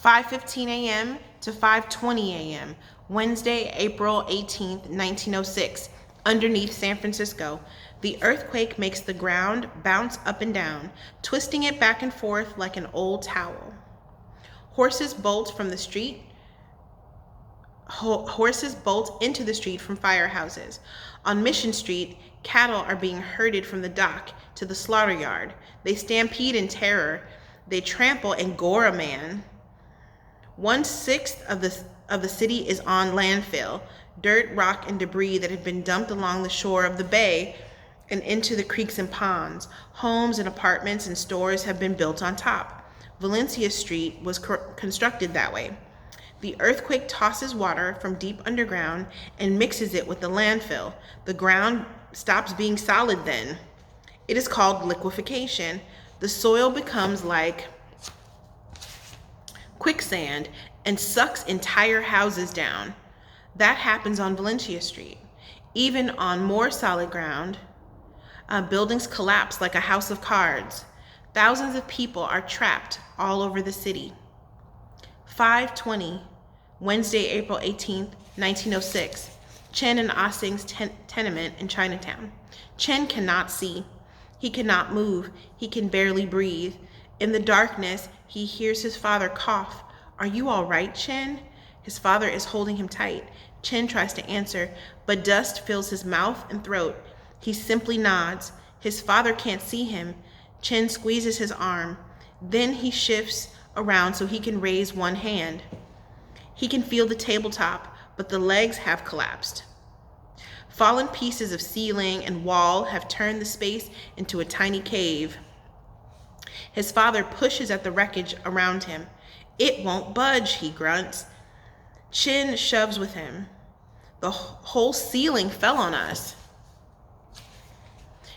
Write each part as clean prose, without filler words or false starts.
5:15 a.m. to 5:20 a.m., Wednesday, April 18th, 1906, underneath San Francisco. The earthquake makes the ground bounce up and down, twisting it back and forth like an old towel. Horses bolt into the street from firehouses. On Mission Street, cattle are being herded from the dock to the slaughter yard. They stampede in terror. They trample and gore a man. 1/6 of the city is on landfill, dirt, rock, and debris that have been dumped along the shore of the bay and into the creeks and ponds. Homes and apartments and stores have been built on top. Valencia Street was constructed that way. The earthquake tosses water from deep underground and mixes it with the landfill. The ground stops being solid then. It is called liquefaction. The soil becomes like quicksand and sucks entire houses down. That happens on Valencia Street. Even on more solid ground, buildings collapse like a house of cards. Thousands of people are trapped all over the city. 5:20, Wednesday, April 18th, 1906, Chen and Ah Sing's tenement in Chinatown. Chen cannot see. He cannot move. He can barely breathe. In the darkness, he hears his father cough. "Are you all right, Chen?" His father is holding him tight. Chen tries to answer, but dust fills his mouth and throat. He simply nods. His father can't see him. Chen squeezes his arm. Then he shifts around so he can raise one hand. He can feel the tabletop, but the legs have collapsed. Fallen pieces of ceiling and wall have turned the space into a tiny cave. His father pushes at the wreckage around him. "It won't budge," he grunts. Chen shoves with him. "The whole ceiling fell on us."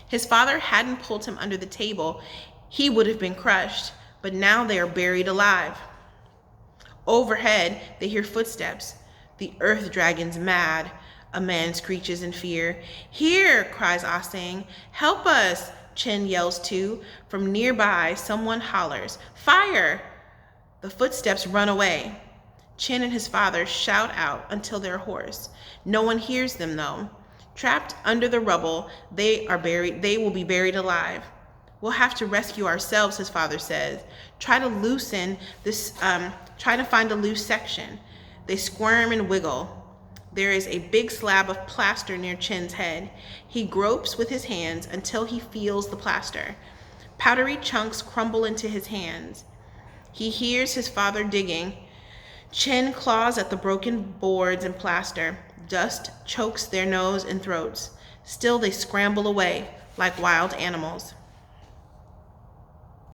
His father hadn't pulled him under the table. He would have been crushed, but now they are buried alive. Overhead, they hear footsteps. "The earth dragon's mad," a man screeches in fear. "Here," cries Ah Sing. "Help us," Chen yells too. From nearby, someone hollers, "Fire!" The footsteps run away. Chen and his father shout out until they're hoarse. No one hears them though. Trapped under the rubble, they will be buried alive. "We'll have to rescue ourselves," his father says. Try to find a loose section." They squirm and wiggle. There is a big slab of plaster near Chen's head. He gropes with his hands until he feels the plaster. Powdery chunks crumble into his hands. He hears his father digging. Chen claws at the broken boards and plaster. Dust chokes their nose and throats. Still they scramble away like wild animals.